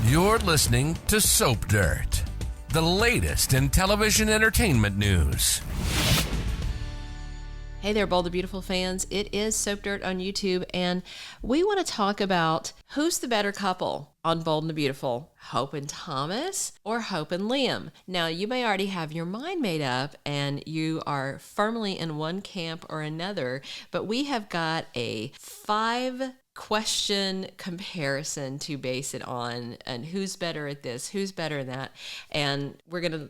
You're listening to Soap Dirt, the latest in television entertainment news. Hey there, Bold and Beautiful fans. It is Soap Dirt on YouTube, and we want to talk about who's the better couple on Bold and the Beautiful, Hope and Thomas or Hope and Liam. Now, you may already have your mind made up and you are firmly in one camp or another, but we have got a 5-question comparison to base it on, and who's better at this, who's better at that. And we're going to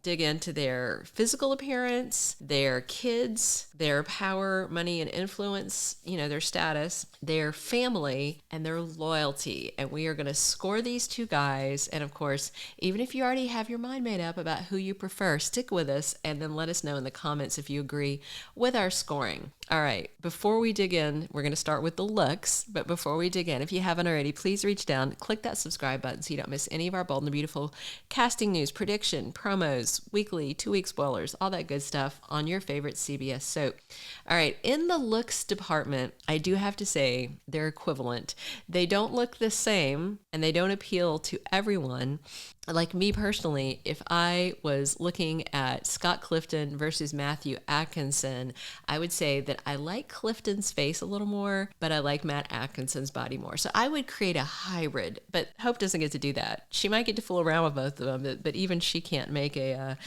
dig into their physical appearance, their kids, their power, money, and influence, their status, their family, and their loyalty. And we are going to score these two guys. And of course, even if you already have your mind made up about who you prefer, stick with us and then let us know in the comments if you agree with our scoring. All right, before we dig in, we're going to start with the looks. But before we dig in, if you haven't already, please reach down, click that subscribe button so you don't miss any of our Bold and Beautiful casting news, prediction, promos, weekly, 2-week spoilers, all that good stuff on your favorite CBS soap. All right, in the looks department, I do have to say they're equivalent. They don't look the same and they don't appeal to everyone. Like me personally, if I was looking at Scott Clifton versus Matthew Atkinson, I would say that I like Clifton's face a little more, but I like Matt Atkinson's body more. So I would create a hybrid, but Hope doesn't get to do that. She might get to fool around with both of them, but even she can't make a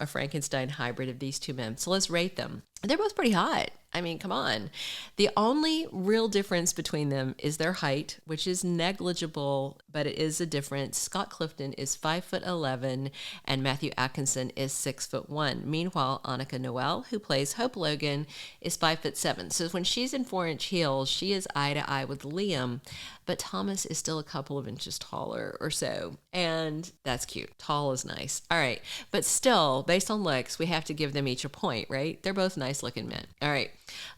Frankenstein hybrid of these two men. So let's rate them. They're both pretty hot. I mean, come on. The only real difference between them is their height, which is negligible, but it is a difference. Scott Clifton is 5'11", and Matthew Atkinson is 6'1". Meanwhile, Annika Noelle, who plays Hope Logan, is 5'7". So when she's in 4-inch heels, she is eye to eye with Liam, but Thomas is still a couple of inches taller or so, and that's cute. Tall is nice. All right, but still, based on looks, we have to give them each a point, right? They're both nice-looking men. All right,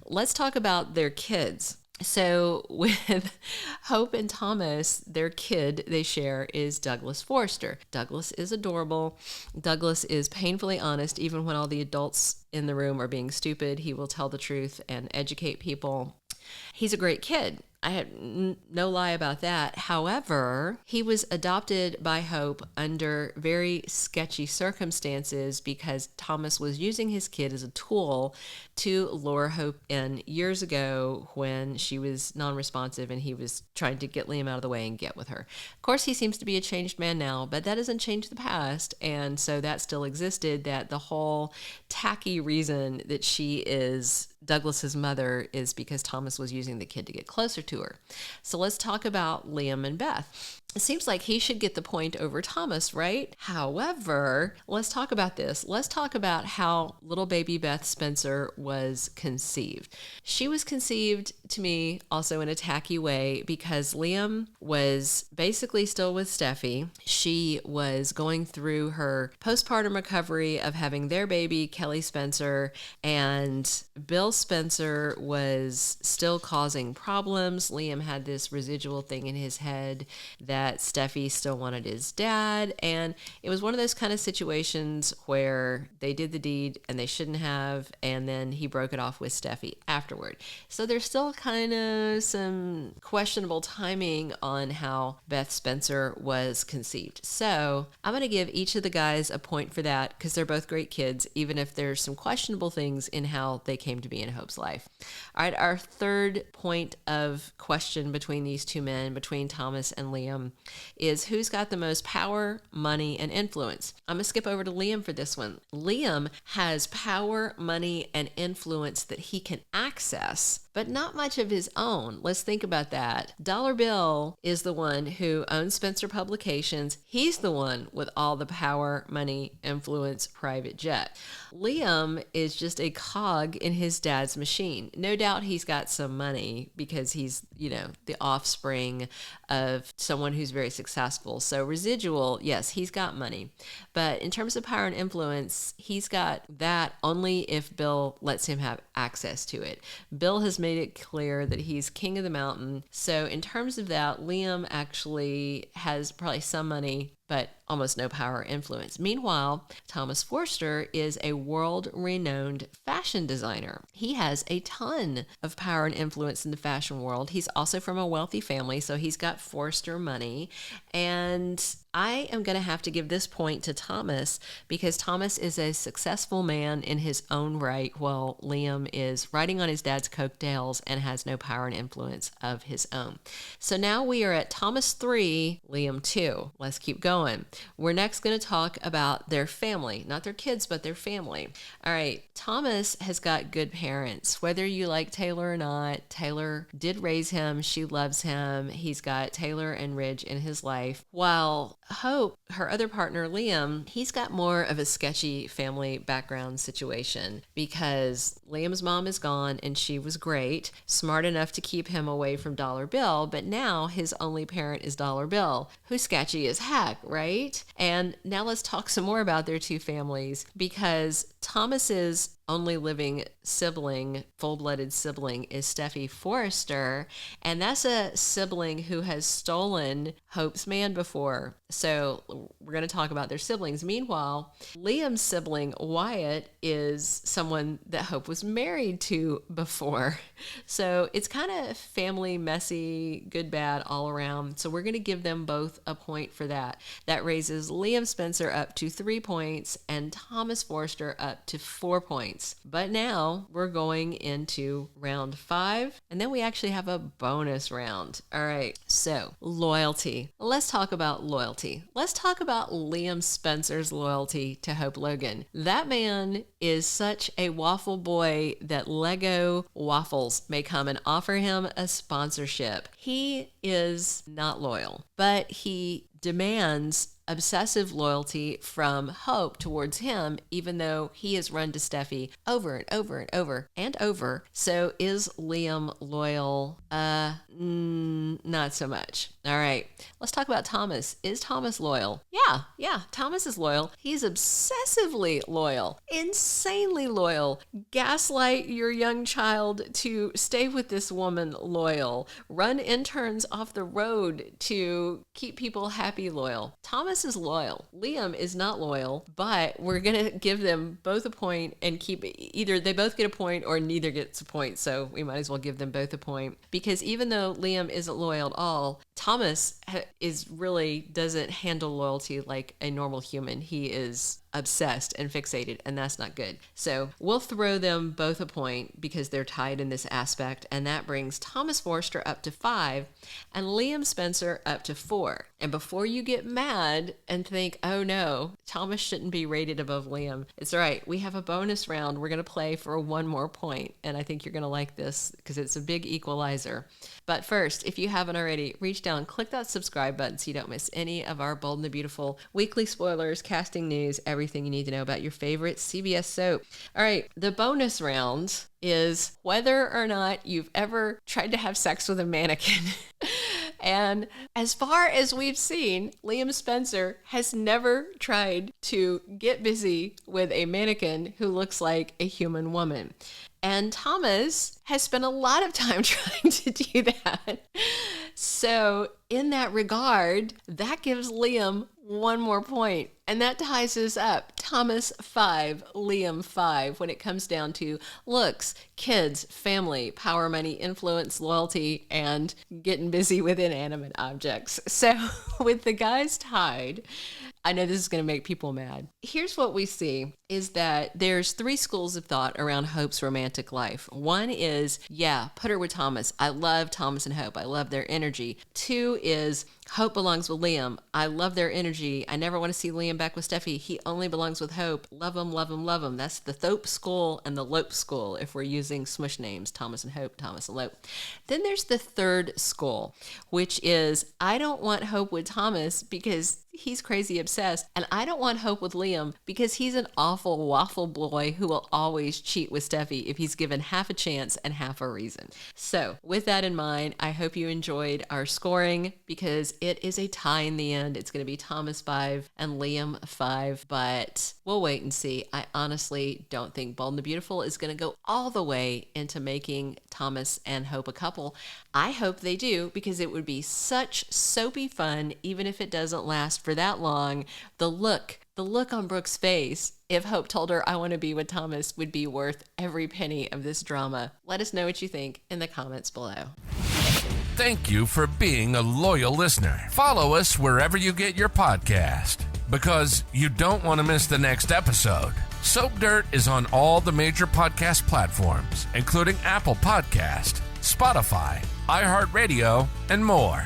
let's talk about their kids. So with Hope and Thomas, their kid they share is Douglas Forrester. Douglas is adorable. Douglas is painfully honest. Even when all the adults in the room are being stupid, he will tell the truth and educate people. He's a great kid. I have no lie about that. However, he was adopted by Hope under very sketchy circumstances because Thomas was using his kid as a tool to lure Hope in years ago when she was non-responsive and he was trying to get Liam out of the way and get with her. Of course, he seems to be a changed man now, but that doesn't change the past. And so that still existed, that the whole tacky reason that she is Douglas's mother is because Thomas was using the kid to get closer to her. So let's talk about Liam and Beth. It seems like he should get the point over Thomas, right? However, let's talk about this. Let's talk about how little baby Beth Spencer was conceived. She was conceived, to me, also in a tacky way because Liam was basically still with Steffi. She was going through her postpartum recovery of having their baby, Kelly Spencer, and Bill Spencer was still causing problems. Liam had this residual thing in his head that Steffi still wanted his dad, and it was one of those kind of situations where they did the deed and they shouldn't have, and then he broke it off with Steffi afterward. So there's still kind of some questionable timing on how Beth Spencer was conceived. So I'm going to give each of the guys a point for that because they're both great kids, even if there's some questionable things in how they came to be in Hope's life. All right, our third point of question between these two men, between Thomas and Liam, is who's got the most power, money, and influence. I'm going to skip over to Liam for this one. Liam has power, money, and influence that he can access, but not much of his own. Let's think about that. Dollar Bill is the one who owns Spencer Publications. He's the one with all the power, money, influence, private jet. Liam is just a cog in his dad's machine. No doubt he's got some money because he's, the offspring of someone who's very successful. So residual, yes, he's got money. But in terms of power and influence, he's got that only if Bill lets him have access to it. Bill has made it clear that he's king of the mountain. So in terms of that, Liam actually has probably some money but almost no power or influence. Meanwhile, Thomas Forrester is a world-renowned fashion designer. He has a ton of power and influence in the fashion world. He's also from a wealthy family, so he's got Forrester money. And I am going to have to give this point to Thomas because Thomas is a successful man in his own right, while Liam is riding on his dad's coattails and has no power and influence of his own. So now we are at Thomas 3, Liam 2. Let's keep going. We're next going to talk about their family, not their kids, but their family. All right, Thomas has got good parents. Whether you like Taylor or not, Taylor did raise him. She loves him. He's got Taylor and Ridge in his life. While Hope, her other partner, Liam, he's got more of a sketchy family background situation because Liam's mom is gone and she was great, smart enough to keep him away from Dollar Bill, but now his only parent is Dollar Bill, who's sketchy as heck, right? And now let's talk some more about their two families because Thomas's only living sibling, full-blooded sibling, is Steffi Forrester, and that's a sibling who has stolen Hope's man before. So we're going to talk about their siblings. Meanwhile, Liam's sibling, Wyatt, is someone that Hope was married to before. So it's kind of family, messy, good, bad, all around. So we're going to give them both a point for that. That raises Liam Spencer up to 3 points and Thomas Forrester up to 4 points. But now we're going into round 5, and then we actually have a bonus round. All right, so loyalty. Let's talk about loyalty. Let's talk about Liam Spencer's loyalty to Hope Logan. That man is such a waffle boy that Lego Waffles may come and offer him a sponsorship. He is not loyal, but he demands obsessive loyalty from Hope towards him, even though he has run to Steffi over and over and over and over. So is Liam loyal? Not so much. All right, let's talk about Thomas. Is Thomas loyal? Yeah, Thomas is loyal. He's obsessively loyal, insanely loyal. Gaslight your young child to stay with this woman loyal. Run interns off the road to keep people happy loyal. Thomas is loyal. Liam is not loyal, but we're going to give them both a point and keep either they both get a point or neither gets a point. So we might as well give them both a point because even though Liam isn't loyal at all, Thomas doesn't handle loyalty like a normal human. He is obsessed and fixated, and that's not good. So we'll throw them both a point because they're tied in this aspect, and that brings Thomas Forrester up to 5 and Liam Spencer up to 4. And before you get mad and think, oh no, Thomas shouldn't be rated above Liam, it's all right. We have a bonus round. We're going to play for 1 more point, and I think you're going to like this because it's a big equalizer. But first, if you haven't already, reach down, click that subscribe button so you don't miss any of our Bold and the Beautiful weekly spoilers, casting news, everything you need to know about your favorite CBS soap. All right, the bonus round is whether or not you've ever tried to have sex with a mannequin. And as far as we've seen, Liam Spencer has never tried to get busy with a mannequin who looks like a human woman. And Thomas has spent a lot of time trying to do that. So in that regard, that gives Liam 1 more point. And that ties us up. Thomas 5, Liam 5, when it comes down to looks, kids, family, power, money, influence, loyalty, and getting busy with inanimate objects. So with the guys tied, I know this is going to make people mad. Here's what we see is that there's 3 schools of thought around Hope's romantic life. One is, yeah, put her with Thomas. I love Thomas and Hope. I love their energy. 2 is, Hope belongs with Liam. I love their energy. I never want to see Liam back with Steffi. He only belongs with Hope. Love him, love him, love him. That's the Thope school and the Lope school if we're using smush names, Thomas and Hope, Thomas and Lope. Then there's the 3rd school, which is, I don't want Hope with Thomas because he's crazy obsessed obsessed. And I don't want Hope with Liam because he's an awful waffle boy who will always cheat with Steffi if he's given half a chance and half a reason. So with that in mind, I hope you enjoyed our scoring because it is a tie in the end. It's going to be Thomas 5 and Liam 5, but we'll wait and see. I honestly don't think Bold and the Beautiful is going to go all the way into making Thomas and Hope a couple. I hope they do because it would be such soapy fun, even if it doesn't last for that long. The look on Brooke's face, if Hope told her, I want to be with Thomas, would be worth every penny of this drama. Let us know what you think in the comments below. Thank you for being a loyal listener. Follow us wherever you get your podcast because you don't want to miss the next episode. Soap Dirt is on all the major podcast platforms, including Apple Podcast, Spotify, iHeartRadio, and more.